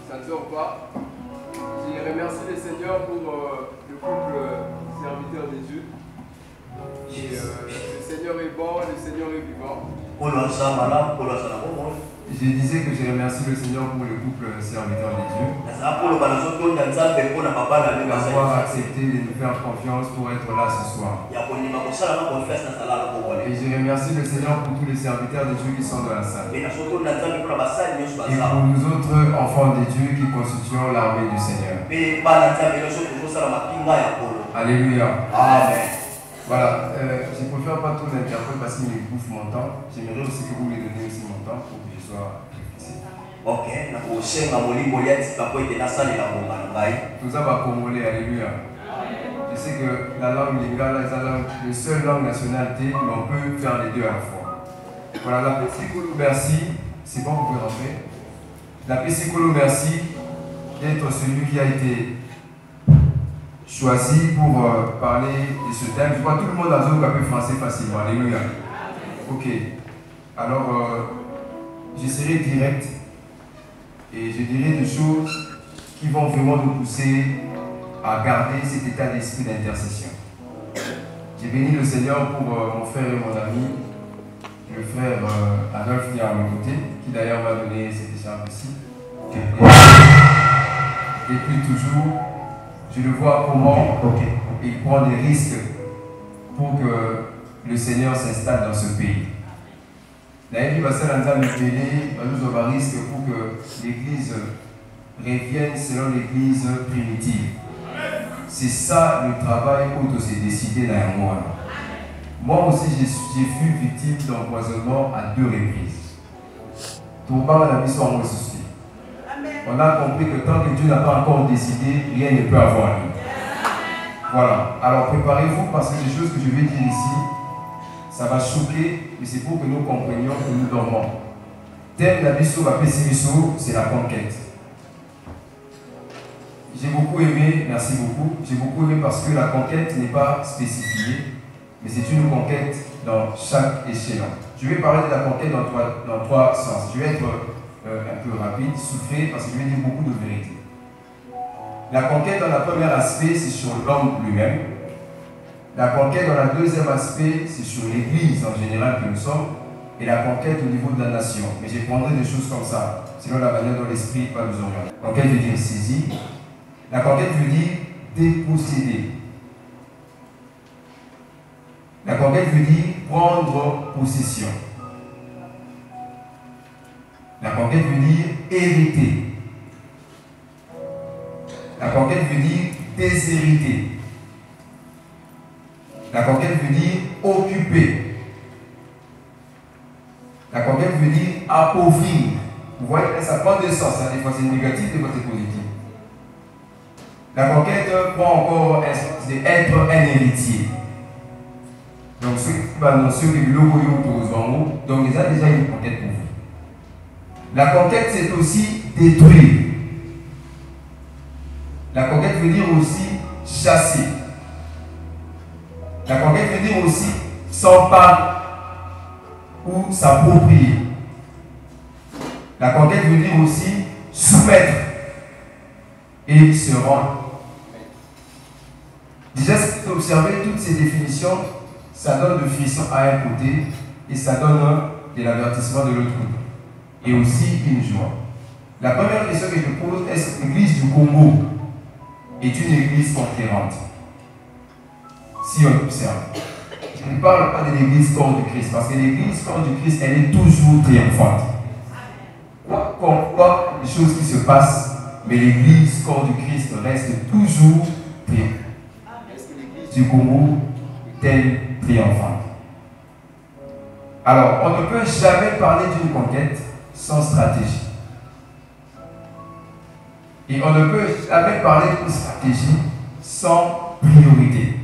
ça ne sort pas. Je remercie le Seigneur pour le couple serviteur de Dieu. Et le Seigneur est bon, le Seigneur est vivant. Je disais que je remercie le Seigneur pour le couple serviteur de Dieu. D'avoir accepté de nous faire confiance pour être là ce soir. Et je remercie le Seigneur pour tous les serviteurs de Dieu qui sont dans la salle. Et pour nous autres enfants de Dieu qui constituons l'armée du Seigneur. Alléluia. Amen. Voilà, je ne préfère pas tout l'interprète parce qu'il me bouffe mon temps. J'aimerais aussi que vous me donniez aussi mon temps pour que je sois fixé. Ok, nous avons congolais, alléluia. Je sais que la langue lingala est la seule langue nationalité, mais on peut faire les deux à la fois. Voilà, la Pessikolo, merci. C'est bon, vous pouvez rentrer. La Pessikolo, merci d'être celui qui a été choisi pour parler de ce thème. Je vois tout le monde a un peu français facilement. Alléluia. Ok. Alors, je serai direct et je dirai des choses qui vont vraiment nous pousser à garder cet état d'esprit d'intercession. J'ai béni le Seigneur pour mon frère et mon ami, le frère Adolphe qui est à mes côtés, qui d'ailleurs m'a donné cette écharpe ici. Et puis toujours, je le vois comment il prend des risques pour que le Seigneur s'installe dans ce pays. D'ailleurs, il va se lancer un risque pour que l'Église revienne selon l'Église primitive. C'est ça le travail où s'est décidé dans moi. Moi aussi, j'ai fui victime d'empoisonnement à 2 reprises. On a compris que tant que Dieu n'a pas encore décidé, rien ne peut avoir lieu. Voilà. Alors préparez-vous parce que les choses que je vais dire ici, ça va choquer, mais c'est pour que nous comprenions que nous dormons. Thème d'Abisso, c'est la conquête. J'ai beaucoup aimé, merci beaucoup, j'ai beaucoup aimé parce que la conquête n'est pas spécifiée, mais c'est une conquête dans chaque échelon. Je vais parler de la conquête dans trois sens. Je vais être un peu rapide, souffler, parce que je vais dire beaucoup de vérité. La conquête dans le premier aspect, c'est sur l'homme lui-même. La conquête dans le deuxième aspect, c'est sur l'Église en général que nous sommes. Et la conquête au niveau de la nation. Mais je prendrai des choses comme ça, sinon la manière dont l'esprit va nous orienter. La conquête veut dire saisir. La conquête veut dire déposséder. La conquête veut dire prendre possession. La conquête veut dire hériter. La conquête veut dire déshériter. La conquête veut dire occuper. La conquête veut dire appauvrir. Vous voyez, ça prend deux sens. Des fois c'est négatif, des fois c'est positif. La conquête prend encore un sens d'être un héritier. Donc ceux qui vont annoncer le logo donc ils ont déjà une conquête pour vous. La conquête, c'est aussi détruire. La conquête veut dire aussi chasser. La conquête veut dire aussi s'emparer ou s'approprier. La conquête veut dire aussi soumettre et se rendre. Déjà, si vous observez toutes ces définitions, ça donne le frisson à un côté et ça donne de l'avertissement de l'autre côté. Et aussi une joie. La première question que je pose, est-ce que l'église du Congo est une église conquérante? Si on observe. Je ne parle pas de l'église corps du Christ, parce que l'église corps du Christ, elle est toujours triomphante. Quoi les choses qui se passent, mais l'église corps du Christ reste toujours triomphante. Est-ce que l'église du Congo est-elle triomphante? Alors, on ne peut jamais parler d'une conquête sans stratégie. Et on ne peut jamais parler d'une stratégie sans priorité.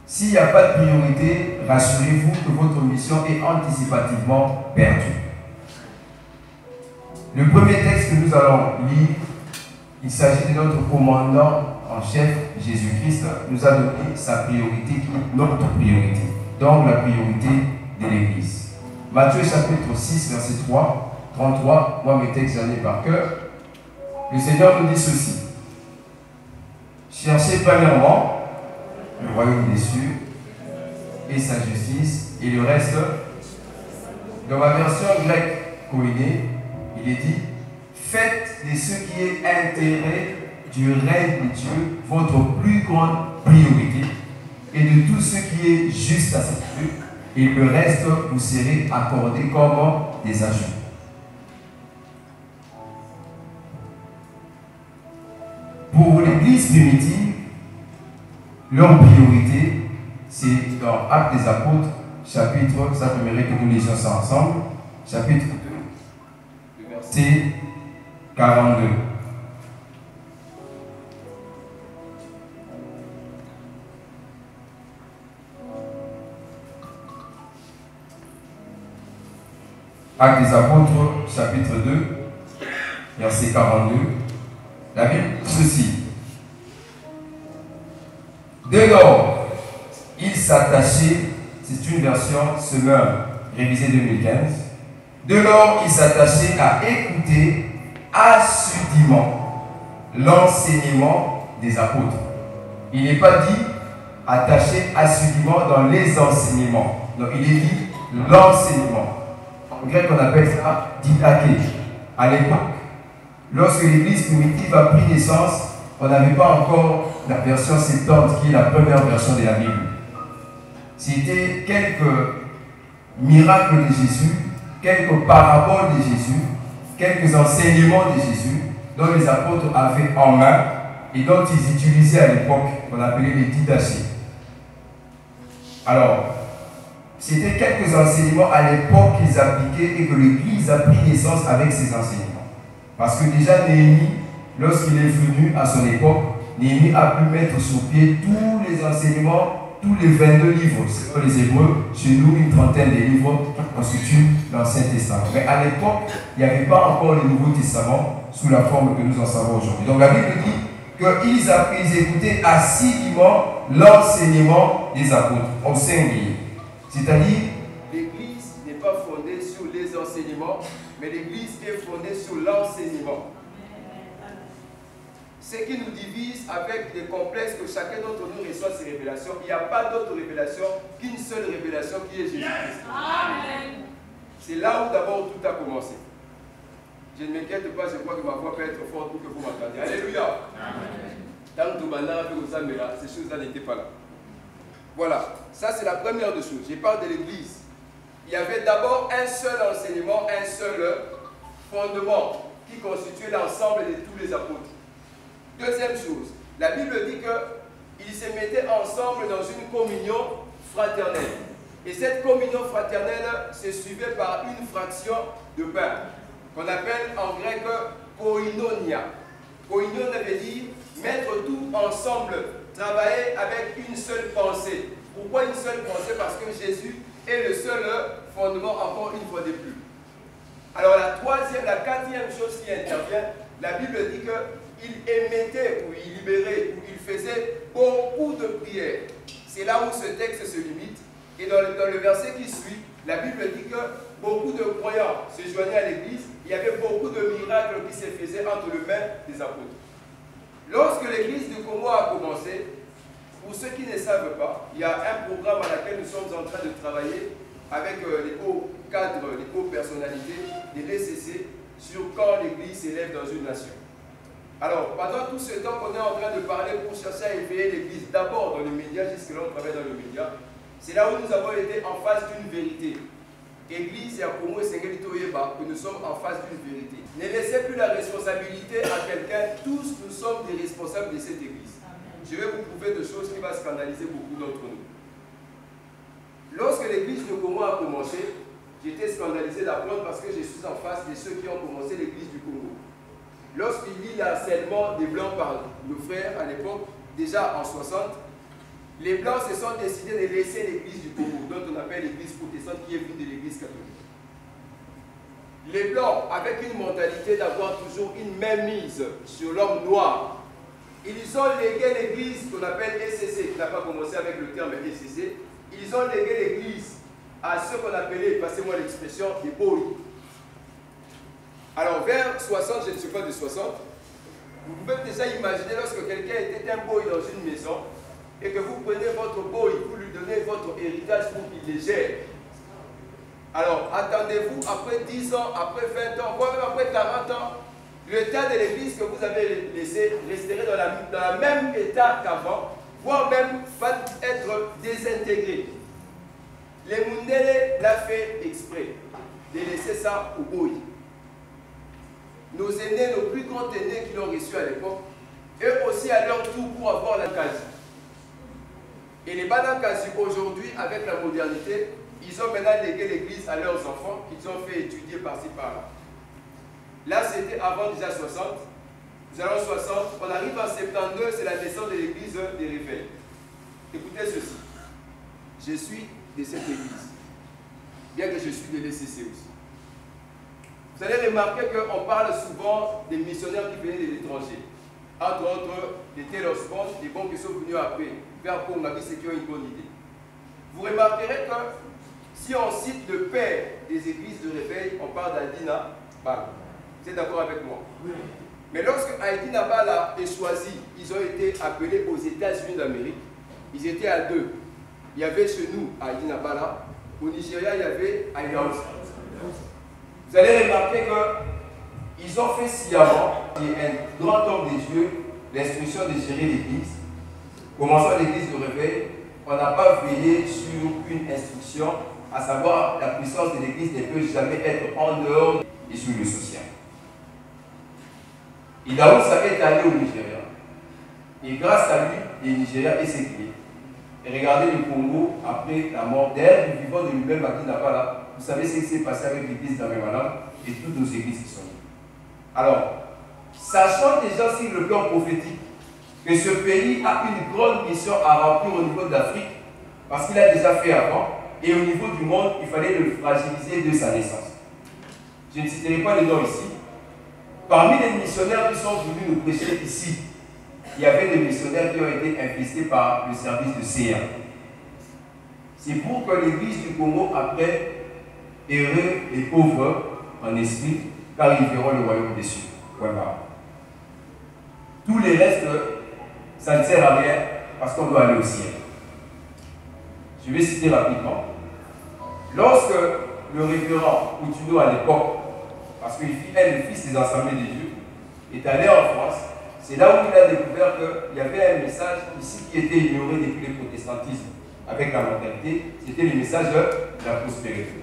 S'il n'y a pas de priorité, rassurez-vous que votre mission est anticipativement perdue. Le premier texte que nous allons lire, il s'agit de notre commandant en chef, Jésus-Christ, nous a donné sa priorité qui est notre priorité. Donc la priorité de l'Église. Matthieu chapitre 6, verset 3, 33, moi mes textes j'en ai par cœur. Le Seigneur nous dit ceci. Cherchez premièrement le royaume des cieux et sa justice, et le reste. Dans ma version grecque koiné, il est dit, faites de ce qui est intérêt du règne de Dieu votre plus grande priorité, et de tout ce qui est juste à ses yeux, et le reste vous serez accordé comme des ajouts. Pour l'Église primitive, leur priorité, c'est dans Actes des Apôtres, chapitre, ça j'aimerais que nous lisions ça ensemble, chapitre 2, verset 42. Actes des Apôtres, chapitre 2, verset 42. La Bible dit ceci. Dès lors, il s'attachait, c'est une version Semeur, révisée 2015. Dès lors, il s'attachait à écouter assidûment l'enseignement des apôtres. Il n'est pas dit attaché assidûment dans les enseignements. Donc il est dit l'enseignement. En grec, on appelle ça didaké. À l'époque, lorsque l'Église primitive a pris naissance, on n'avait pas encore la version Septante, qui est la première version de la Bible. C'était quelques miracles de Jésus, quelques paraboles de Jésus, quelques enseignements de Jésus, dont les apôtres avaient en main et dont ils utilisaient à l'époque, qu'on appelait les didachés. Alors, c'était quelques enseignements à l'époque qu'ils appliquaient et que l'Église a pris naissance avec ces enseignements. Parce que déjà Néhémie, lorsqu'il est venu à son époque, Néhémie a pu mettre sur pied tous les enseignements, tous les 22 livres, c'est les Hébreux, chez nous une trentaine de livres qui constituent l'Ancien Testament. Mais à l'époque, il n'y avait pas encore le Nouveau Testament sous la forme que nous en savons aujourd'hui. Donc la Bible dit qu'ils écoutaient assidûment l'enseignement des apôtres, au singulier. C'est-à-dire, l'Église n'est pas fondée sur les enseignements, mais l'Église est fondée sur l'enseignement. Ce qui nous divise avec les complexes que chacun d'entre nous reçoit ces révélations, il n'y a pas d'autre révélation qu'une seule révélation qui est Jésus-Christ. C'est là où d'abord tout a commencé. Je ne m'inquiète pas, je crois que ma voix peut être forte pour que vous m'entendiez. Alléluia. Dans tout le ces choses-là n'étaient pas là. Voilà, ça c'est la première des choses. Je parle de l'Église. Il y avait d'abord un seul enseignement, un seul fondement qui constituait l'ensemble de tous les apôtres. Deuxième chose, la Bible dit qu'ils se mettaient ensemble dans une communion fraternelle. Et cette communion fraternelle se suivait par une fraction de pain, qu'on appelle en grec koinonia. Koinonia veut dire mettre tout ensemble, travailler avec une seule pensée. Pourquoi une seule pensée? Parce que Jésus est le seul fondement, encore une fois de plus. Alors la quatrième chose qui intervient, la Bible dit qu'il émettait ou il libérait ou il faisait beaucoup de prières. C'est là où ce texte se limite. Et dans le verset qui suit, la Bible dit que beaucoup de croyants se joignaient à l'Église. Il y avait beaucoup de miracles qui se faisaient entre les mains des apôtres. Lorsque l'Église du Congo a commencé, pour ceux qui ne savent pas, il y a un programme à laquelle nous sommes en train de travailler avec les hauts cadres, les hauts personnalités de l'ECC sur quand l'Église s'élève dans une nation. Alors, pendant tout ce temps qu'on est en train de parler pour chercher à éveiller l'Église, d'abord dans les médias, jusque-là on travaille dans les médias, c'est là où nous avons été en face d'une vérité. Église et à Congo et Sengelito Yeba, que nous sommes en face d'une vérité. Ne laissez plus la responsabilité à quelqu'un, tous nous sommes des responsables de cette Église. Je vais vous prouver des choses qui vont scandaliser beaucoup d'entre nous. Lorsque l'Église de Congo a commencé, j'étais scandalisé d'apprendre parce que je suis en face de ceux qui ont commencé l'Église du Congo. Lorsqu'il y a eu l'harcèlement des Blancs par nos frères à l'époque, déjà en 60, les Blancs se sont décidés de laisser l'Église du Congo, dont on appelle l'Église protestante, qui est venue de l'Église catholique. Les Blancs, avec une mentalité d'avoir toujours une mainmise sur l'homme noir, ils ont légué l'Église qu'on appelle ECC, qui n'a pas commencé avec le terme ECC, ils ont légué l'Église à ceux qu'on appelait, passez-moi l'expression, des boys. Alors, vers 60, je ne suis pas de 60, vous pouvez déjà imaginer lorsque quelqu'un était un boy dans une maison et que vous prenez votre boy, vous lui donnez votre héritage pour qu'il les gère. Alors, attendez-vous après 10 ans, après 20 ans, voire même après 40 ans, l'état de l'église que vous avez laissé resterait dans le même état qu'avant, voire même va être désintégré. Les Mundele l'a fait exprès de laisser ça au boy. Nos aînés, nos plus grands aînés qui l'ont reçu à l'époque, eux aussi à leur tour pour avoir la quasi. Et les Banankasi aujourd'hui, avec la modernité, ils ont maintenant légué l'église à leurs enfants qu'ils ont fait étudier par-ci par-là. Là, c'était avant déjà 60. Nous allons 60. On arrive en 72, c'est la naissance de l'église des réveils. Écoutez ceci. Je suis de cette église, bien que je suis de l'ECC aussi. Vous allez remarquer qu'on parle souvent des missionnaires qui venaient de l'étranger. Entre autres, les Taylor Swift, les bons qui sont venus après, vers Congabi, c'est qui ont une bonne idée. Vous remarquerez que si on cite le père des églises de réveil, on parle d'Aidina Bala. Vous êtes d'accord avec moi? Oui. Mais lorsque Aidina Bala est choisi, ils ont été appelés aux États-Unis d'Amérique. Ils étaient à deux. Il y avait chez nous Aidina Bala. Au Nigeria, il y avait Aidina. Vous allez remarquer qu'ils ont fait sciemment, qui est un grand homme des dieux, l'instruction de gérer l'église. Commençant l'église de réveil, on n'a pas veillé sur une instruction, à savoir la puissance de l'église ne peut jamais être en dehors et sur le social. Et Daoud est allé au Nigeria. Et grâce à lui, le Nigeria est séculier. Et regardez le Congo, après la mort d'elle, du vivant de lui-même, Aidina Bala. Vous savez ce qui s'est passé avec l'église d'Amemana et toutes nos églises qui sont venues. Alors, sachant déjà sur le plan prophétique que ce pays a une grande mission à remplir au niveau de l'Afrique, parce qu'il a déjà fait avant, et au niveau du monde, il fallait le fragiliser de sa naissance. Je ne citerai pas les noms ici. Parmi les missionnaires qui sont venus nous prêcher ici, il y avait des missionnaires qui ont été investis par le service de CA. C'est pour que l'église du Congo, après, heureux et pauvres en esprit, car ils verront le royaume des cieux. Voilà. Tout les restes, ça ne sert à rien parce qu'on doit aller au ciel. Je vais citer rapidement. Lorsque le révérend Coutinho à l'époque, parce qu'il est le fils des assemblées des dieux, est allé en France, c'est là où il a découvert qu'il y avait un message ici qui était ignoré depuis le protestantisme avec la mentalité, c'était le message de la prospérité.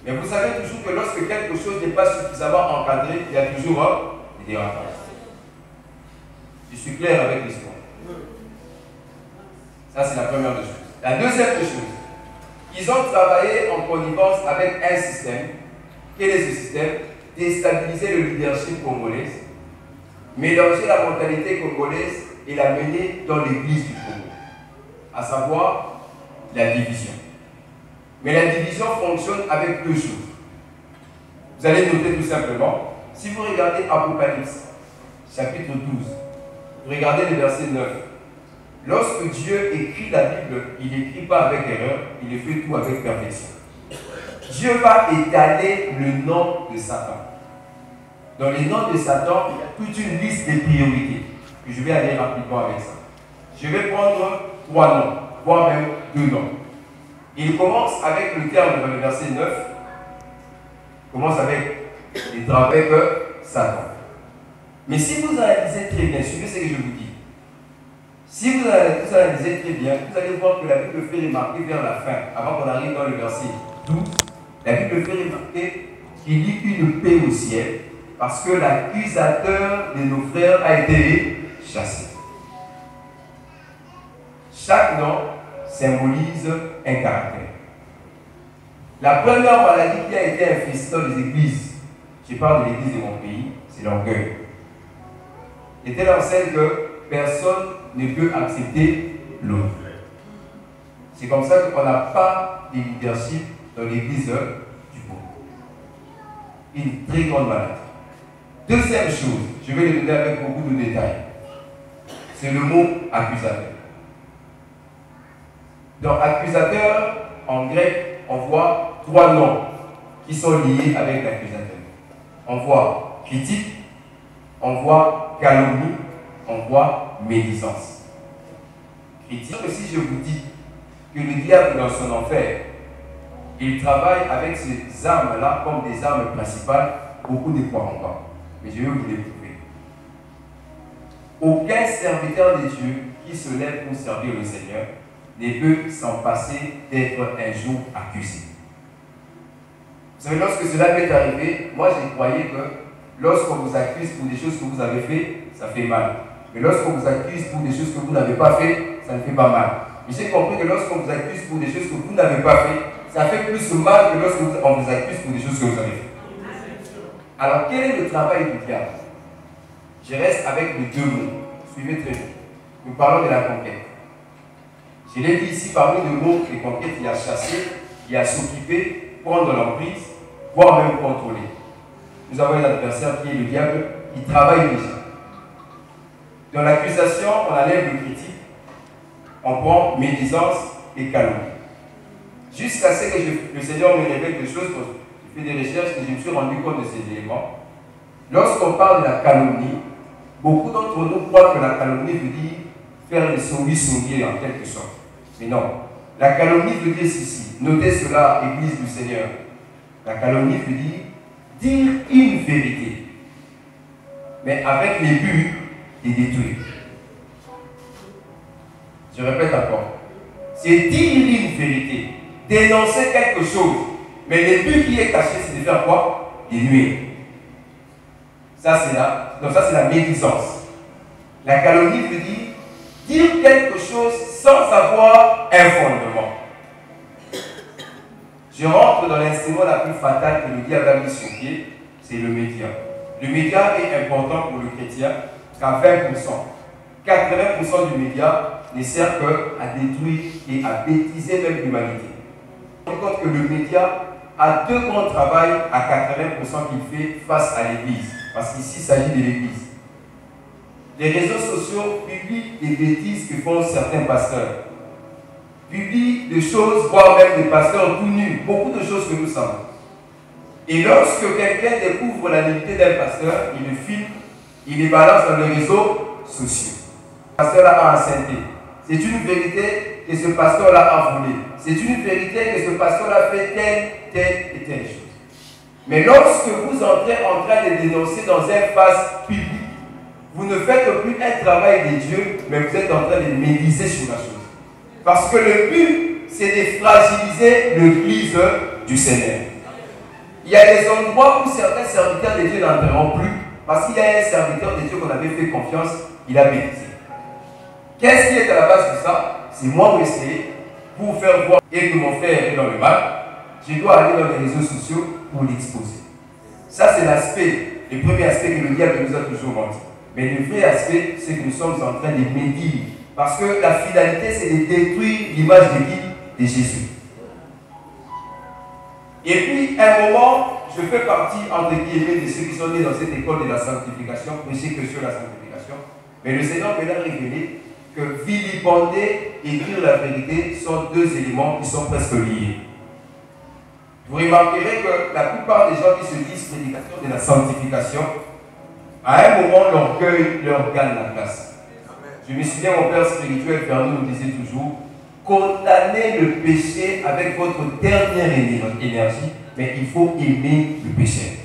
Mais vous savez toujours que lorsque quelque chose n'est pas suffisamment encadré, il y a toujours des dérapages. Je suis clair avec l'histoire. Ça, c'est la première des choses. La deuxième des choses, ils ont travaillé en connivence avec un système. Quel est ce système? Déstabiliser le leadership congolais, mélanger la mentalité congolaise et la mener dans l'église du Congo, à savoir la division. Mais la division fonctionne avec deux choses. Vous allez noter tout simplement, si vous regardez Apocalypse, chapitre 12, vous regardez le verset 9. Lorsque Dieu écrit la Bible, il n'écrit pas avec erreur, il fait tout avec perfection. Dieu va étaler le nom de Satan. Dans les noms de Satan, il y a toute une liste de priorités. Et je vais aller rapidement avec ça. Je vais prendre 3 noms, voire même 2 noms. Il commence avec le terme dans le verset 9. Il commence avec les travaux avec Satan. Mais si vous analysez très bien, suivez ce que je vous dis. Si vous analysez très bien, vous allez voir que la Bible fait remarquer vers la fin, avant qu'on arrive dans le verset 12, la Bible fait remarquer qu'il y a une paix au ciel, parce que l'accusateur de nos frères a été chassé. Chaque nom symbolise un caractère. La première maladie qui a été infestée dans les églises, je parle de l'église de mon pays, c'est l'orgueil. Était dans celle que personne ne peut accepter l'autre. C'est comme ça qu'on n'a pas de leadership dans l'église du Congo. Une très grande maladie. Deuxième chose, je vais le donner avec beaucoup de détails. C'est le mot accusateur. Dans accusateur, en grec, on voit 3 noms qui sont liés avec l'accusateur. on voit critique, on voit calomnie, on voit médisance. Critique, si je vous dis que le diable dans son enfer, il travaille avec ces armes-là comme des armes principales, beaucoup ne croiront pas. Mais je vais vous les prouver. Aucun serviteur de Dieu qui se lève pour servir le Seigneur ne peut s'en passer d'être un jour accusé. Vous savez, lorsque cela m'est arrivé, moi je croyais que lorsqu'on vous accuse pour des choses que vous avez fait, ça fait mal. Mais lorsqu'on vous accuse pour des choses que vous n'avez pas fait, ça ne fait pas mal. Mais j'ai compris que lorsqu'on vous accuse pour des choses que vous n'avez pas fait, ça fait plus mal que lorsqu'on vous accuse pour des choses que vous avez fait. Alors, quel est le travail du diable? Je reste avec les deux mots. Suivez très bien. Nous parlons de la conquête. Je l'ai dit ici, parmi les mots de conquête, il y a chasser, il y a s'occuper, prendre l'emprise, voire même contrôler. Nous avons un adversaire qui est le diable, il travaille déjà. Dans l'accusation, on enlève le critique, on prend médisance et calomnie. Jusqu'à ce que le Seigneur me révèle des choses, j'ai fait des recherches et je me suis rendu compte de ces éléments. Lorsqu'on parle de la calomnie, beaucoup d'entre nous croient que la calomnie veut dire faire des souris en quelque sorte. Mais non. La calomnie veut dire ceci. Notez cela, Église du Seigneur. La calomnie veut dire une vérité, mais avec les buts de détruire. Je répète encore. C'est dire une vérité, dénoncer quelque chose, mais le but qui est caché, c'est de faire quoi? De nuire. Ça, c'est la médisance. La calomnie veut dire quelque chose sans avoir un fondement. Je rentre dans l'instrument la plus fatale que le diable a mis sur pied, c'est le média. Le média est important pour le chrétien qu'à 20%. 80% du média ne sert qu'à détruire et à bêtiser même l'humanité. On compte que le média a deux grands travaux à 80% qu'il fait face à l'Église. Parce qu'ici, il s'agit de l'Église. Les réseaux sociaux publient des bêtises que font certains pasteurs. Publient des choses, voire même des pasteurs tout nus. Beaucoup de choses que nous savons. Et lorsque quelqu'un découvre la nudité d'un pasteur, il le filme, il les balance dans les réseaux sociaux. Le pasteur a enceinté. C'est une vérité que ce pasteur-là a volé. C'est une vérité que ce pasteur-là fait telle et telle chose. Mais lorsque vous entrez en train de dénoncer dans un espace public, vous ne faites plus un travail de Dieu, mais vous êtes en train de médiser sur la chose. Parce que le but, c'est de fragiliser l'Église du Seigneur. Il y a des endroits où certains serviteurs de Dieu n'entreront plus, parce qu'il y a un serviteur de Dieu qu'on avait fait confiance, il a médisé. Qu'est-ce qui est à la base de ça? C'est moi qui essayer pour faire voir et que mon frère est dans le mal. Je dois aller dans les réseaux sociaux pour l'exposer. Ça, c'est l'aspect, le premier aspect que le diable nous a toujours montré. Mais le vrai aspect, c'est que nous sommes en train de médire. Parce que la finalité, c'est de détruire l'image de qui? De Jésus. Et puis, à un moment, je fais partie, entre guillemets, de ceux qui sont nés dans cette école de la sanctification, prêcher que sur la sanctification. Mais le Seigneur me l'a révélé que vilipender et dire la vérité sont deux éléments qui sont presque liés. Vous remarquerez que la plupart des gens qui se disent prédicateurs de la sanctification, à un moment, l'orgueil leur gagne la place. Je me souviens, mon père spirituel, Fernand, nous disait toujours, condamnez le péché avec votre dernière énergie, mais il faut aimer le péché.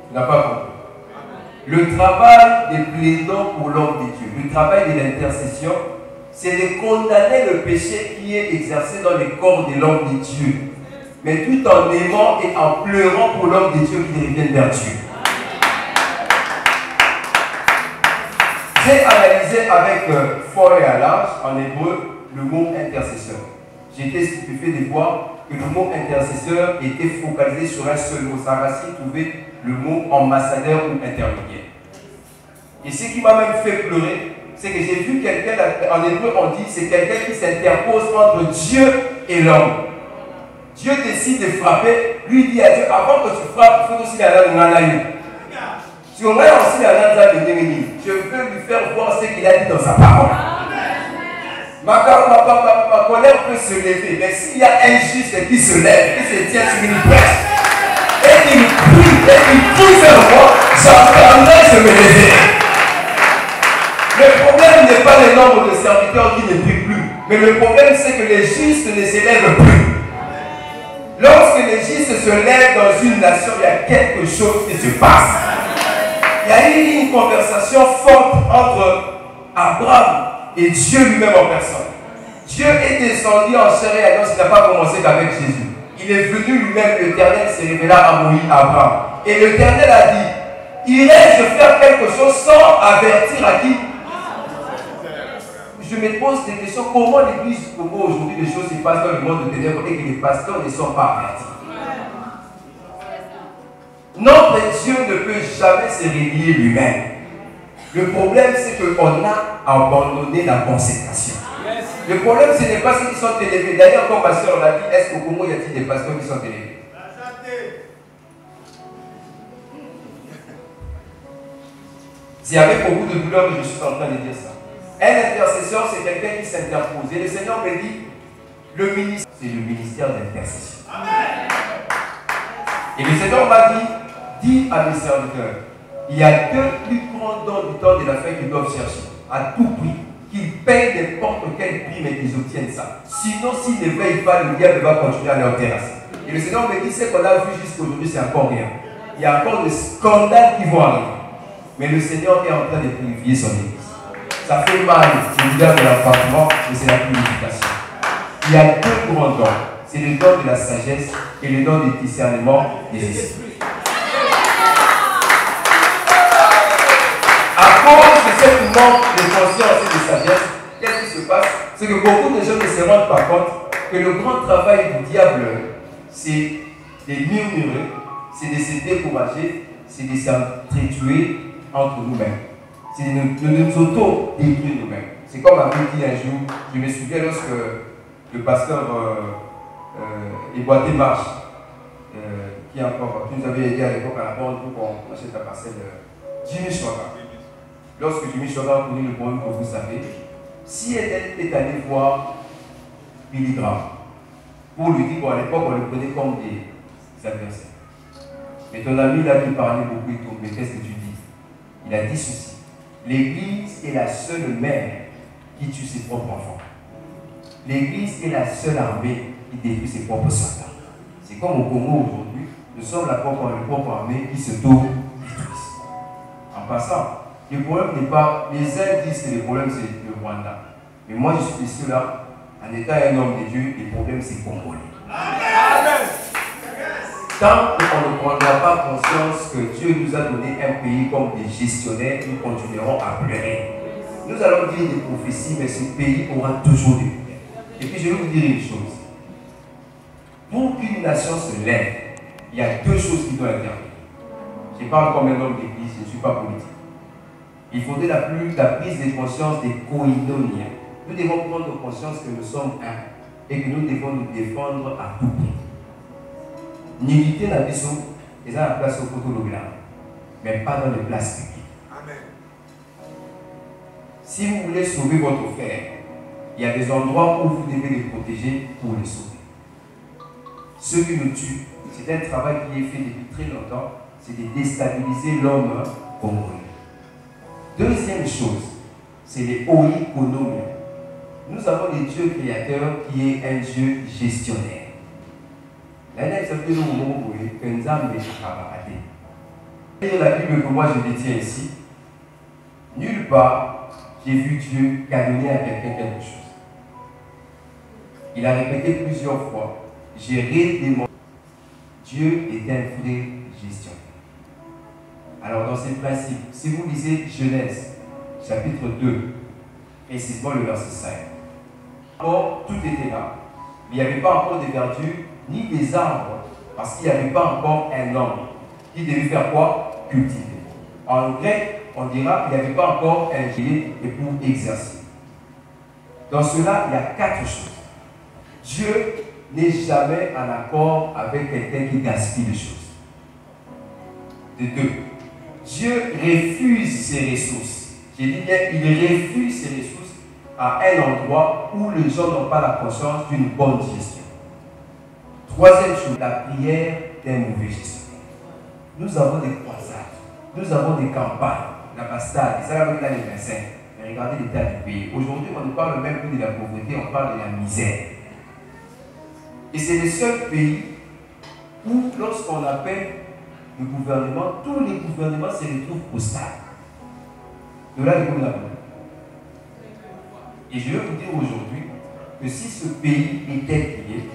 Tu n'as pas compris. Le travail des plaidants pour l'homme de Dieu, le travail de l'intercession, c'est de condamner le péché qui est exercé dans le corps de l'homme de Dieu, mais tout en aimant et en pleurant pour l'homme de Dieu qui revienne vers Dieu. J'ai analysé avec fort et à large, en hébreu, le mot intercesseur. J'étais stupéfait de voir que le mot intercesseur était focalisé sur un seul mot. Sa racine trouvait le mot ambassadeur ou intermédiaire. Et ce qui m'a même fait pleurer, c'est que j'ai vu quelqu'un, en hébreu on dit, c'est quelqu'un qui s'interpose entre Dieu et l'homme. Dieu décide de frapper, lui dit à Dieu, avant que tu frappes, il faut aussi aller dans la langue. Si on regarde aussi la langue de Néhémie, je veux lui faire voir ce qu'il a dit dans sa parole. Ma colère peut se lever, mais s'il y a un juste qui se lève, qui se tient sur une brèche, et dès qu'il crie vers moi, j'entendrai, je me réveillerai. Le problème n'est pas le nombre de serviteurs qui ne prient plus, mais le problème c'est que les justes ne s'élèvent plus. Lorsque les justes se lèvent dans une nation, il y a quelque chose qui se passe. Il y a eu une conversation forte entre Abraham et Dieu lui-même en personne. Dieu est descendu en chair et alliance, il n'a pas commencé qu'avec Jésus. Il est venu lui-même, l'Éternel s'est révélé à Moïse, à Abraham. Et l'Éternel a dit, irais-je faire quelque chose sans avertir à qui? Je me pose des questions, comment l'église du Congo aujourd'hui, les choses se passent dans le monde de ténèbres et que les pasteurs ne sont pas avertis. Notre Dieu ne peut jamais se réveiller lui-même. Le problème, c'est qu'on a abandonné la consécration. Le problème, ce n'est pas ceux qui sont élevés. D'ailleurs, comme ma soeur l'a dit, est-ce qu'au Congo, y a-t-il des pasteurs qui sont élevés? C'est avec beaucoup de douleur que je suis en train de dire ça. Un intercesseur, c'est quelqu'un qui s'interpose. Et le Seigneur me dit, le ministère, c'est le ministère d'intercession. Et le Seigneur m'a dit, dis à mes serviteurs, il y a deux plus grands dons du temps de la fin qu'ils doivent chercher, à tout prix, qu'ils payent n'importe quel prix, mais qu'ils obtiennent ça. Sinon, s'ils ne veillent pas, le diable va continuer à leur terrasser. Et le Seigneur me dit, ce qu'on a vu jusqu'à aujourd'hui, c'est encore rien. Il y a encore des scandales qui vont arriver. Mais le Seigneur est en train de purifier son église. Ça fait mal, c'est l'hiver de l'enfantement, mais c'est la purification. Il y a deux grands dons. C'est le don de la sagesse et le don du discernement des esprits. À cause de cette manque de conscience et de sagesse, qu'est-ce qui se passe? C'est que beaucoup de gens ne se rendent pas compte que le grand travail du diable, c'est de murmurer, c'est de se décourager, c'est de s'entretuer entre nous-mêmes. C'est de nous auto-détruire nous-mêmes. C'est comme avait dit un jour, je me souviens lorsque le pasteur Eboité Marche, qui nous avait aidé à l'époque à la bande pour qu'on achète la parcelle Jimmy Chouaga. Lorsque Jimmy Chouaga a connu le problème que vous savez, si elle est allée voir Billy Graham pour lui dire, bon, à l'époque on le prenait comme des adversaires. Mais ton ami il a lui parlé beaucoup et tout, mais qu'est-ce que tu dis? Il a dit ceci. L'Église est la seule mère qui tue ses propres enfants. L'Église est la seule armée qui détruit ses propres soldats. C'est comme au Congo aujourd'hui, nous sommes la propre armée qui se détruisent. En passant, le problème n'est pas, les uns disent que le problème c'est le Rwanda. Mais moi je suis ici là, en étant un homme de Dieu, le problème c'est Congolais. Amen. Tant qu'on ne prendra pas conscience que Dieu nous a donné un pays comme des gestionnaires, nous continuerons à pleurer. Nous allons dire des prophéties, mais ce pays aura toujours des problèmes. Et puis je vais vous dire une chose. Pour qu'une nation se lève, il y a deux choses qui doivent intervenir. Je parle comme un homme d'église, je ne suis pas politique. Il faudrait la prise de conscience des koinoniens. Nous devons prendre conscience que nous sommes un et que nous devons nous défendre à tout prix. N'unité la mission est dans la place au côté de l'Oglard, mais pas dans les places publiques. Amen. Si vous voulez sauver votre frère, il y a des endroits où vous devez les protéger pour les sauver. Ce qui nous tue, c'est un travail qui est fait depuis très longtemps, c'est de déstabiliser l'homme congolais. Deuxième chose, c'est les oikonomies. Nous avons le Dieu créateur qui est un Dieu gestionnaire. La Bible que moi je détiens ici, nulle part j'ai vu Dieu cadonner à quelqu'un quelque chose. Il a répété plusieurs fois, j'ai redémontré. Dieu est un vrai gestionnaire. Alors dans ces principes, si vous lisez Genèse, chapitre 2, précisément le verset 5, or tout était là, mais il n'y avait pas encore de verdure, ni des arbres, parce qu'il n'y avait pas encore un homme qui devait faire quoi? Cultiver. En grec, on dira qu'il n'y avait pas encore un gilet et pour exercer. Dans cela, il y a quatre choses. Dieu n'est jamais en accord avec quelqu'un qui gaspille les choses. De deux, Dieu refuse ses ressources. J'ai dit bien, il refuse ses ressources à un endroit où les gens n'ont pas la conscience d'une bonne gestion. Troisième chose, la prière d'un mauvais gestionnaire. Nous avons des croisades, nous avons des campagnes, la bastade, et ça va avec les médecins. Mais regardez l'état du pays. Aujourd'hui, on ne parle même plus de la pauvreté, on parle de la misère. Et c'est le seul pays où, lorsqu'on appelle le gouvernement, tous les gouvernements se retrouvent au stade. De là, les gouvernements. Et je vais vous dire aujourd'hui que si ce pays était lié,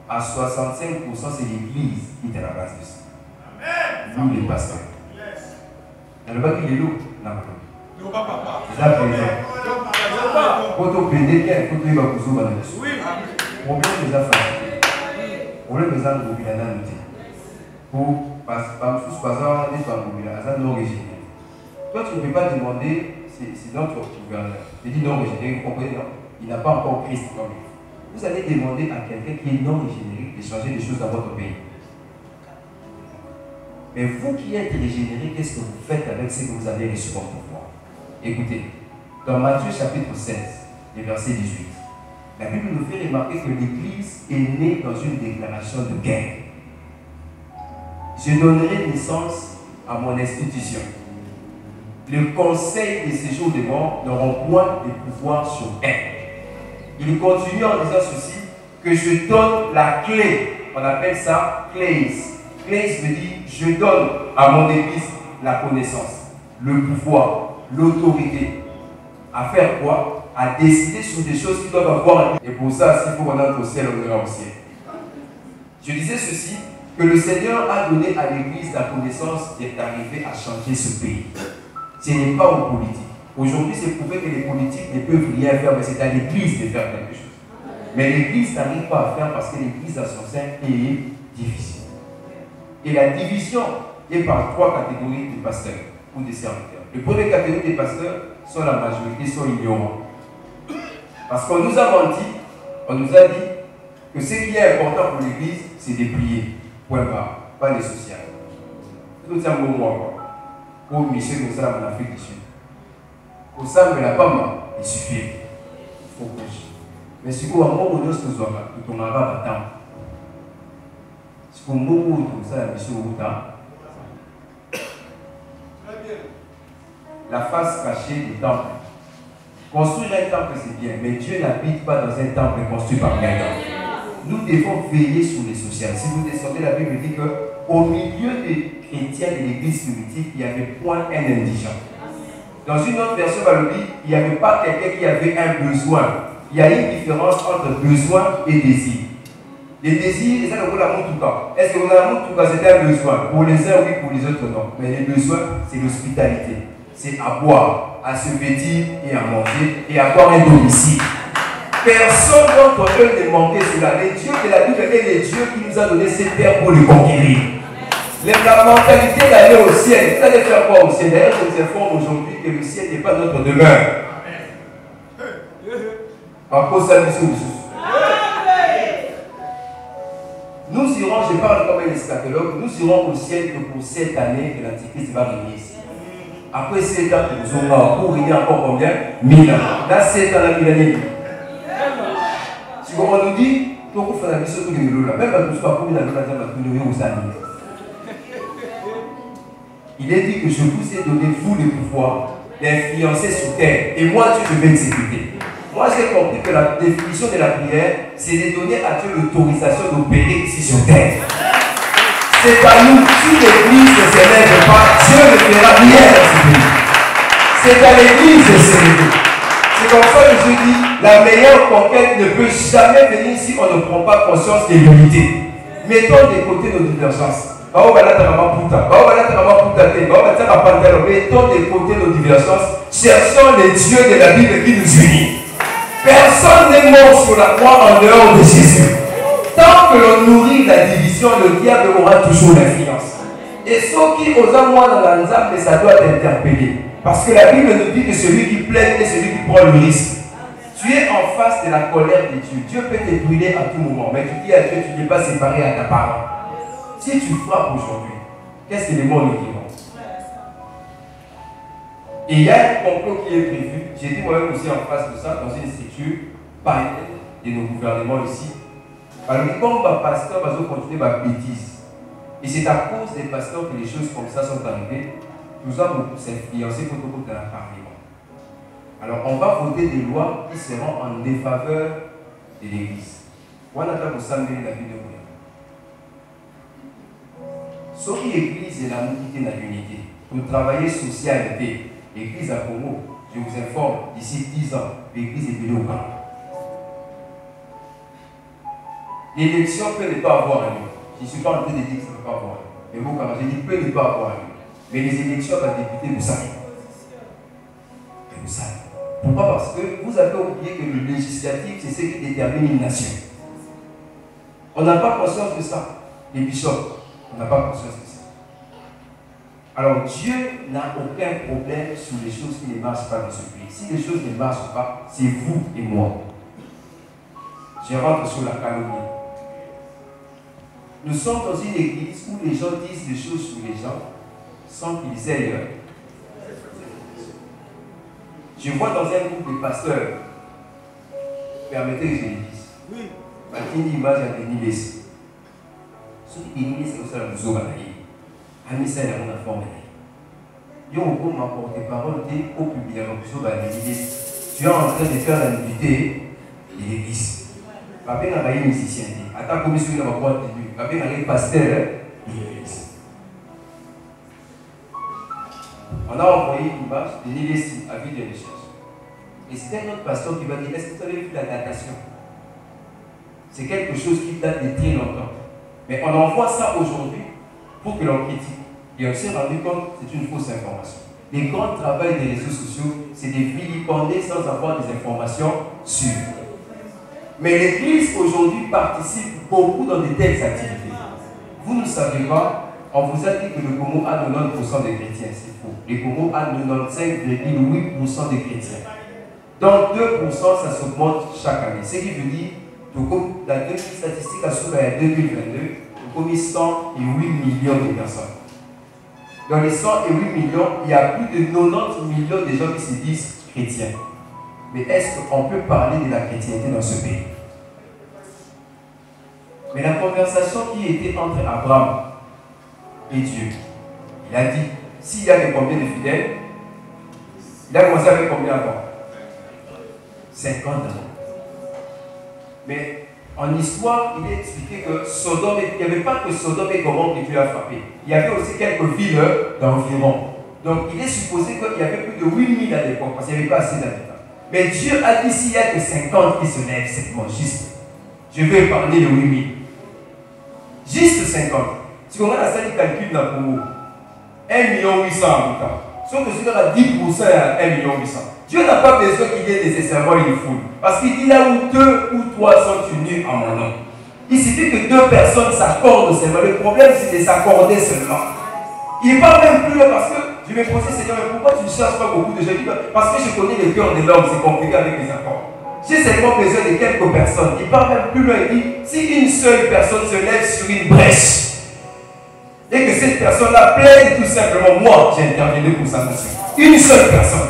à 65%, c'est l'Église qui est à la base de ça. Nous, les pasteurs. Il n'y a pas qu'il est lourd. Non, non. C'est ça, président. Quand on peut bien, quand on va vous ouvrir la mission. Problème des affaires. Problème des affaires, il y a un outil. Pour, par exemple, les femmes, il y a un non originaire. Toi, tu ne peux pas demander, c'est notre gouverneur. Tu dis non originaire, vous comprenez, non? Il n'a pas encore Christ comme lui. Vous allez demander à quelqu'un qui est non régénéré de changer les choses dans votre pays. Mais vous qui êtes régénéré, qu'est-ce que vous faites avec ce que vous avez reçu comme pouvoir? Écoutez, dans Matthieu chapitre 16, le verset 18, la Bible nous fait remarquer que l'Église est née dans une déclaration de guerre. Je donnerai naissance à mon institution. Le conseil des séjours des morts n'auront point de pouvoir sur elle. Il continue en disant ceci, que je donne la clé. On appelle ça clés. Clés veut dire, je donne à mon église la connaissance, le pouvoir, l'autorité. À faire quoi? À décider sur des choses qui doivent avoir. Et pour ça, s'il faut qu'on entre au ciel, on ira au ciel. Je disais ceci, que le Seigneur a donné à l'église la connaissance d'arriver à changer ce pays. Ce n'est pas aux politiques. Aujourd'hui, c'est prouvé que les politiques ne peuvent rien faire, mais c'est à l'église de faire quelque chose. Mais l'église n'arrive pas à faire parce que l'église à son sein est difficile. Et la division est par trois catégories de pasteurs ou de serviteurs. La première catégorie des pasteurs sont la majorité, sont ignorants. Parce qu'on nous a menti, on nous a dit que ce qui est important pour l'église, c'est de prier. Point barre, pas les sociales. Tout ça, bon moi, pour Michel nous a en Afrique du Sud. Pour ça, mais la femme, il suffit. Il faut bouger. Mais si vous avez un mot de ce que vous avez, vous avez un temps. Si vous avez un mot de ça, monsieur, vous avez la face cachée du temple. Construire un temple, c'est bien, mais Dieu n'habite pas dans un temple construit par quelqu'un. Nous devons veiller sur les sociales. Si vous descendez, la Bible dit qu'au milieu des chrétiens de l'église primitive, il n'y avait point un indigent. Dans une autre version, il n'y avait pas quelqu'un qui avait un besoin. Il y a une différence entre besoin et désir. Les désirs, c'est le l'amour tout cas. Est-ce que l'amour tout cas, c'était un besoin? Pour les uns, oui, pour les autres, non. Mais les besoins, c'est l'hospitalité. C'est à boire, à se vêtir et à manger et à avoir un domicile. Personne d'entre eux ne manquait cela. Les dieux de la Bible est les dieux qui nous a donné cette terre pour les conquérir. La mentalité d'aller au ciel, vous allez faire quoi au ciel? D'ailleurs, je vous informe aujourd'hui que le ciel n'est pas notre demeure. En cause de la mission de Jésus. Nous irons, je parle comme un eschatologue, nous irons au ciel que pour cette année que l'Antichrist va régner ici. Après 7 ans, nous aurons pour régner encore combien? 1000 ans. Dans 7 ans, la millénaire. Si on nous dit, donc on fait la mission de l'eau là, même quand nous sommes pour la il est dit que je vous ai donné, vous, le pouvoir d'influencer sur terre. Et moi, Dieu, je vais exécuter. Moi, j'ai compris que la définition de la prière, c'est de donner à Dieu l'autorisation d'opérer ici sur terre. C'est à nous, si l'église ne s'élève pas, Dieu ne fera rien dans ce pays. C'est à l'église de s'élever. C'est comme ça que je dis, la meilleure conquête ne peut jamais venir si on ne prend pas conscience de l'unité. Mettons de côté nos divergences. Mettons de côté nos divergences. Cherchons les dieux de la Bible qui nous unissent. Personne n'est mort sur la croix en dehors de Jésus. Tant que l'on nourrit la division, le diable aura toujours l'influence. Et ceux qui osent moi dans la nzambe, ça doit t'interpeller. Parce que la Bible nous dit que celui qui plaide est celui qui prend le risque. Tu es en face de la colère de Dieu. Dieu peut te brûler à tout moment. Mais tu dis à Dieu, tu n'es pas séparé à ta part. Si tu frappes aujourd'hui, qu'est-ce que les mots nous diront? Et il y a un complot qui est prévu. J'ai dit moi-même aussi en face de ça, dans une structure par de nos gouvernements ici. Alors, comme le pasteur va continuer ma bêtise, Et c'est à cause des pasteurs que les choses comme ça sont arrivées. Nous avons s'influencer pour tout le Parlement. Alors, on va voter des lois qui seront en défaveur de l'Église. On a pour s'amener la vie de vous. Sauf que l'Église est la mobilité dans l'unité. Pour travailler socialité, l'Église à Congo, je vous informe, d'ici 10 ans, l'Église est venue au camp. L'élection peut ne pas avoir lieu. Je ne suis pas en train de dire que ça ne peut pas avoir lieu. Mais bon, quand je dis peut ne pas avoir lieu. Mais les élections à députés, vous savez. Et vous savez. Pourquoi? Parce que vous avez oublié que le législatif, c'est ce qui détermine une nation. On n'a pas conscience de ça. Les bishops, on n'a pas conscience de ça. Alors Dieu n'a aucun problème sur les choses qui ne marchent pas dans ce pays. Si les choses ne marchent pas, c'est vous et moi. Je rentre sur la calomnie. Nous sommes dans une église où les gens disent des choses sur les gens sans qu'ils aient. Je vois dans un groupe de pasteurs, permettez que je le dise. Oui. Une image à Denis Lessi. Ce qui est c'est aussi la maison balaye. Ami ça, il a mon forme. Yo, on m'a porté parole au public à l'option balaye. Tu es en train de faire la nudité de l'église. Papa n'a pas eu musicien. Attends, comme celui-là va pouvoir te dire. Papa n'a pas eu pasteur de l'église. On a envoyé une image de Denis Lessi à vie de l'échange. Et c'était un autre pasteur qui va dire, est-ce que vous avez vu la datation? C'est quelque chose qui date de très longtemps. Mais on envoie ça aujourd'hui pour que l'on critique. Et on s'est rendu compte que c'est une fausse information. Le grand travail des réseaux sociaux, c'est de vilipender sans avoir des informations sûres. Mais l'Église aujourd'hui participe beaucoup dans de telles activités. Vous ne savez pas, on vous a dit que le Congo a 90% de chrétiens, c'est faux. Le Congo a 95,8% de chrétiens. Donc 2%, ça s'augmente chaque année. Ce qui veut dire que la deuxième statistique a sauvé en 2022, nous avons 108 millions de personnes. Dans les 108 millions, il y a plus de 90 millions de gens qui se disent chrétiens. Mais est-ce qu'on peut parler de la chrétienté dans ce pays? Mais la conversation qui était entre Abraham et Dieu, il a dit, s'il y a combien de fidèles, il a commencé avec combien avant? 50 ans. Mais en histoire, il est expliqué que Sodome, il n'y avait pas que Sodome et Gomorrhe que Dieu a frappé. Il y avait aussi quelques villes d'environ. Donc il est supposé qu'il y avait plus de 8000 à l'époque, parce qu'il n'y avait pas assez d'habitants. Mais Dieu a dit, s'il n'y a que 50 qui se lèvent, c'est bon, juste. Je vais épargner les 8000. Juste 50. Si on a la salle de calcul dans le Congo, 1 800 000 habitants. Sauf que si on a 10% à 1 800 000. Dieu n'a pas besoin qu'il y ait nécessairement une foule. Parce qu'il dit là où 2 ou 3 sont unis en mon nom. Il suffit que 2 personnes s'accordent seulement. Le problème, c'est de s'accorder seulement. Il ne parle même plus là parce que je me posais, Seigneur, mais pourquoi tu ne cherches pas beaucoup de gens? Parce que je connais le cœur de l'homme, c'est compliqué avec les accords. J'ai seulement besoin de quelques personnes. Il parle même plus loin, il dit, si une seule personne se lève sur une brèche, et que cette personne-là plaide tout simplement, moi, j'ai intervenu pour sa nation. Une seule personne.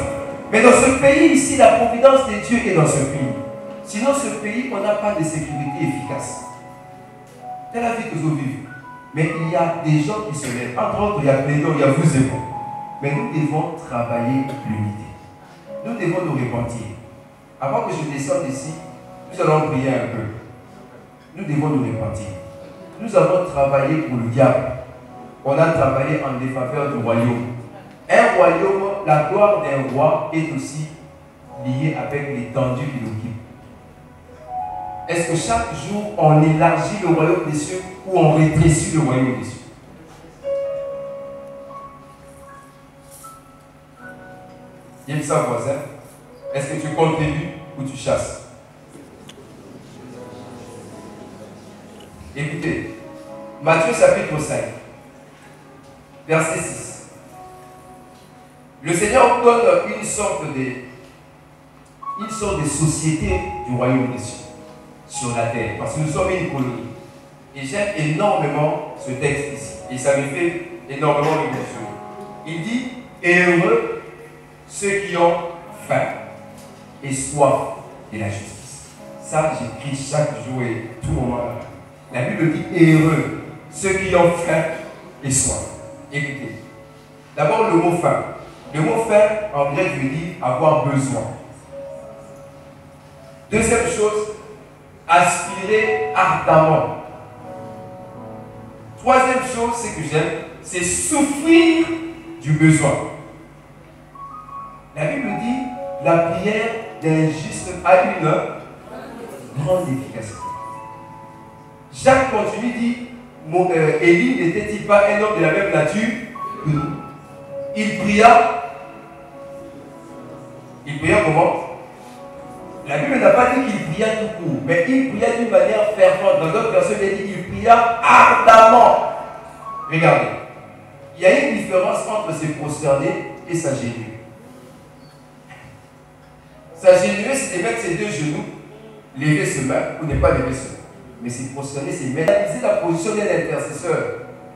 Mais dans ce pays ici, la providence de Dieu est dans ce pays. Sinon, ce pays, on n'a pas de sécurité efficace. C'est la vie que vous vivez. Mais il y a des gens qui se lèvent. Entre autres, il y a Clédon, il y a vous et moi. Mais nous devons travailler l'unité. Nous devons nous repentir. Avant que je descende ici, nous allons prier un peu. Nous devons nous repentir. Nous avons travaillé pour le diable. On a travaillé en défaveur du royaume. Un royaume, la gloire d'un roi est aussi liée avec l'étendue qu'il occupe. Est-ce que chaque jour on élargit le royaume des cieux ou on rétrécit le royaume des cieux? Il ça, voisin. Est-ce que tu contribues ou tu chasses? Écoutez, Matthieu chapitre 5, verset 6. Le Seigneur donne une sorte de société du royaume des cieux sur la terre, parce que nous sommes une colonie. Et j'aime énormément ce texte ici, et ça me fait énormément émotionner. Il dit, heureux ceux qui ont faim et soif de la justice. Ça, j'écris chaque jour et tout moment. La Bible dit, heureux ceux qui ont faim et soif. Écoutez. D'abord, le mot faim. Le mot faim, en grec, veut dire avoir besoin. Deuxième chose, aspirer ardemment. Troisième chose, c'est que j'aime, c'est souffrir du besoin. La Bible dit, la prière d'un juste a une grande efficacité. Jacques continue, dit, Élie n'était-il pas un homme de la même nature que nous? Il pria comment? La Bible n'a pas dit qu'il pria tout court, mais il pria d'une manière fervente. Dans d'autres versions, il dit qu'il pria ardemment. Regardez, il y a une différence entre se prosterner et s'agenouiller. S'agenouiller, c'est de mettre ses deux genoux, lever ses mains, ou ne pas lever ses mains. Mais se prosterner, c'est mettre. Analysez la position d'un intercesseur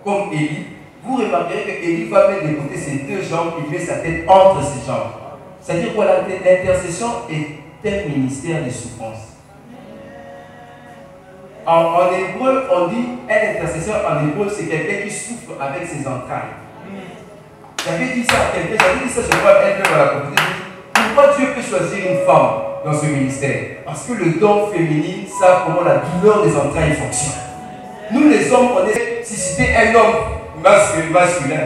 comme Élie. Vous remarquerez que Élie va mettre de côté ses deux jambes, il met sa tête entre ses jambes. C'est-à-dire que l'intercession est un ministère de souffrance. En hébreu, on dit un intercesseur en hébreu, c'est quelqu'un qui souffre avec ses entrailles. J'avais dit ça à quelqu'un, j'avais dit ça, je vois elle dans la communauté. Pourquoi Dieu peut choisir une femme dans ce ministère? Parce que le don féminin sait comment la douleur des entrailles fonctionne. Nous les hommes, on est, si c'était un homme masculin,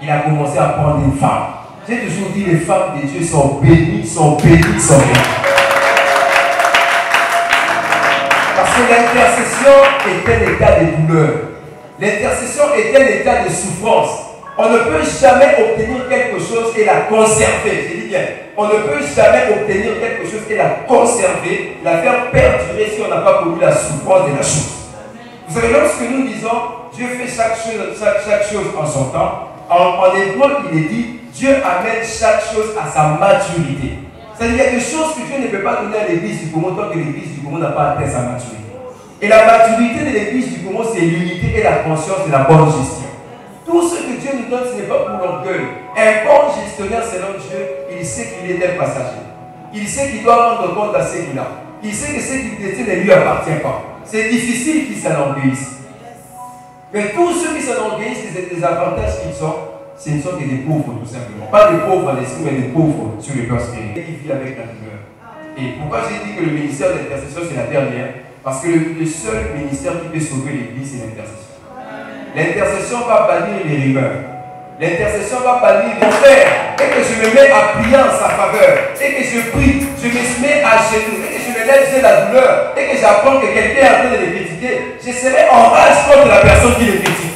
il a commencé à prendre une femme. J'ai toujours dit, les femmes de Dieu sont bénies, sont bénies, sont bénies. Parce que l'intercession est un état de douleur. L'intercession est un état de souffrance. On ne peut jamais obtenir quelque chose et la conserver. Je dis bien, on ne peut jamais obtenir quelque chose et la conserver, la faire perdurer si on n'a pas connu la souffrance de la chose. Vous savez, lorsque nous disons, Dieu fait chaque chose en son temps, en hébreu, il est dit, Dieu amène chaque chose à sa maturité. C'est-à-dire qu'il y a des choses que Dieu ne peut pas donner à l'église du Congo tant que l'église du Congo n'a pas atteint sa maturité. Et la maturité de l'église du Congo, c'est l'unité et la conscience de la bonne gestion. Tout ce que Dieu nous donne, ce n'est pas pour l'orgueil. Un bon gestionnaire selon Dieu, il sait qu'il est un passager. Il sait qu'il doit rendre compte à ce qu'il a. Il sait que ce qu'il détient ne lui appartient pas. C'est difficile qu'il s'enorgueillisse. Mais tous ceux qui s'enorgueillissent des avantages qu'ils ont, ce ne sont que des pauvres tout simplement. Pas des pauvres à l'esprit, mais des pauvres sur le plan spirituel. Qui vit avec la douleur. Et pourquoi j'ai dit que le ministère de l'intercession c'est la dernière? Parce que le seul ministère qui peut sauver l'église, c'est l'intercession. L'intercession va bannir les rumeurs. L'intercession va bannir mon frère. Et que je me mets à prier en sa faveur. Et que je prie, je me mets à genoux. Et que je me lève sur la douleur. Et que j'apprends que quelqu'un est en train de le critiquer. Je serai en rage contre la personne qui le critique.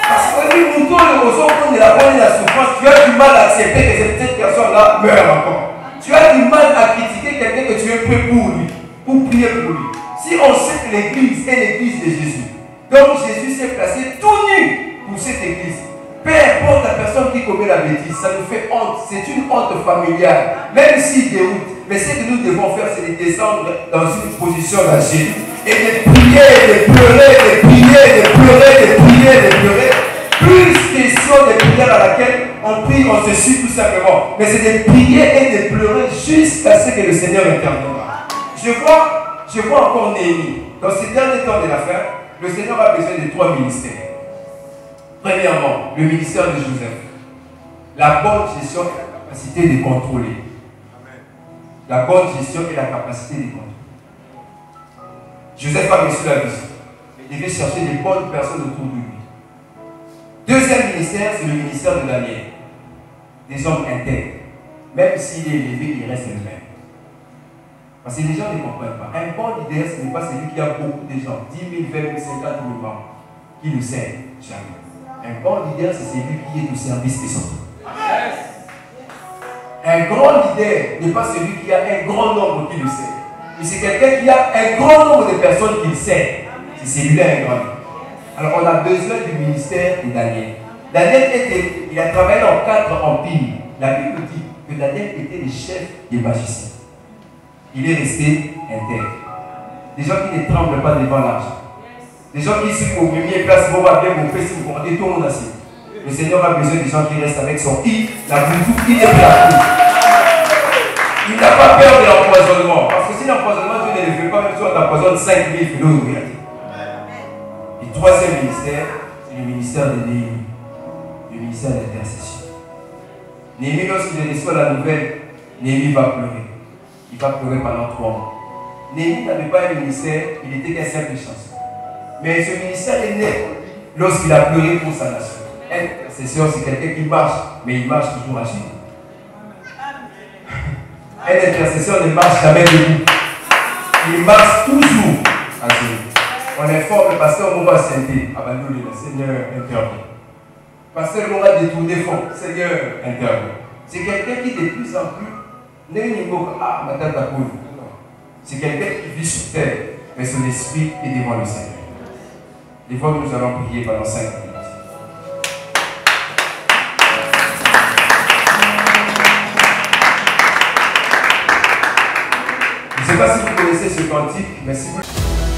Parce que lui, nous tournons aux autres de la bonne et la souffrance. Tu as du mal à accepter que cette personne-là meurt encore. Tu as du mal à critiquer quelqu'un que tu veux prier pour lui. Pour prier pour lui. Si on sait que l'église est l'église de Jésus, donc Jésus s'est placé tout nu pour cette église. Peu importe la personne qui commet la bêtise, ça nous fait honte. C'est une honte familiale. Même s'il déroute. Mais ce que nous devons faire, c'est de descendre dans une position d'agir. Et de prier, de pleurer, de prier, de pleurer, de prier, de pleurer. Plus question de prière à laquelle on prie, on se suit tout simplement. Mais c'est de prier et de pleurer jusqu'à ce que le Seigneur intervienne. Je vois encore Néhémie. Dans ces derniers temps de la fin, le Seigneur a besoin de 3 ministères. Premièrement, le ministère de Joseph. La bonne gestion et la capacité de contrôler. La bonne gestion et la capacité de contrôler. Joseph a reçu la vision. Il devait chercher des bonnes personnes autour de lui. Deuxième ministère, c'est le ministère de Daniel. Des hommes intègres. Même s'il est élevé, il reste le même. Parce que les gens ne comprennent pas. Un bon leader, ce n'est pas celui qui a beaucoup de gens, 10 000, 20 000, 50 000 membres, qui le sert. Jamais. Un bon leader, c'est celui qui est au service des autres. Un grand leader n'est pas celui qui a un grand nombre qui le sert. Mais c'est quelqu'un qui a un grand nombre de personnes qui le sert. C'est celui-là un grand leader. Alors on a besoin du ministère de Daniel. Daniel il a travaillé dans 4 empires. La Bible dit que Daniel était le chef des magiciens. Il est resté intègre. Des gens qui ne tremblent pas devant l'argent. Des gens qui sont au premier place, vont bien vous faire si vous comptez tout le monde assis. Le Seigneur a besoin des gens qui restent avec son la boutou, il est plat. Il n'a pas peur de l'empoisonnement. Parce que si l'empoisonnement, Dieu ne le fait pas, même si on t'empoisonne 5 000 kilos, et troisième ministère, c'est le ministère de Néhémie, le ministère d'intercession. Néhémie, lorsqu'il reçoit la nouvelle, Néhémie va pleurer. Il va pleurer pendant 3 mois. Néhémie n'avait pas un ministère, il était qu'un simple chanceux. Mais ce ministère est né lorsqu'il a pleuré pour sa nation. Intercession, c'est quelqu'un qui marche, mais il marche toujours à genoux. Un intercesseur ne marche jamais debout. Il marche toujours à genoux. On informe le pasteur Mouba Senté. Ah ben nous, le Seigneur intervient. Pasteur Mouba détourné fond. Seigneur intervient. C'est quelqu'un qui de plus en plus n'est niveau ah, madame ta poule. C'est quelqu'un qui vit sur terre, mais son esprit est devant le Seigneur. Des fois, nous allons prier pendant 5 minutes. Je ne sais pas si vous connaissez ce cantique, mais si vous...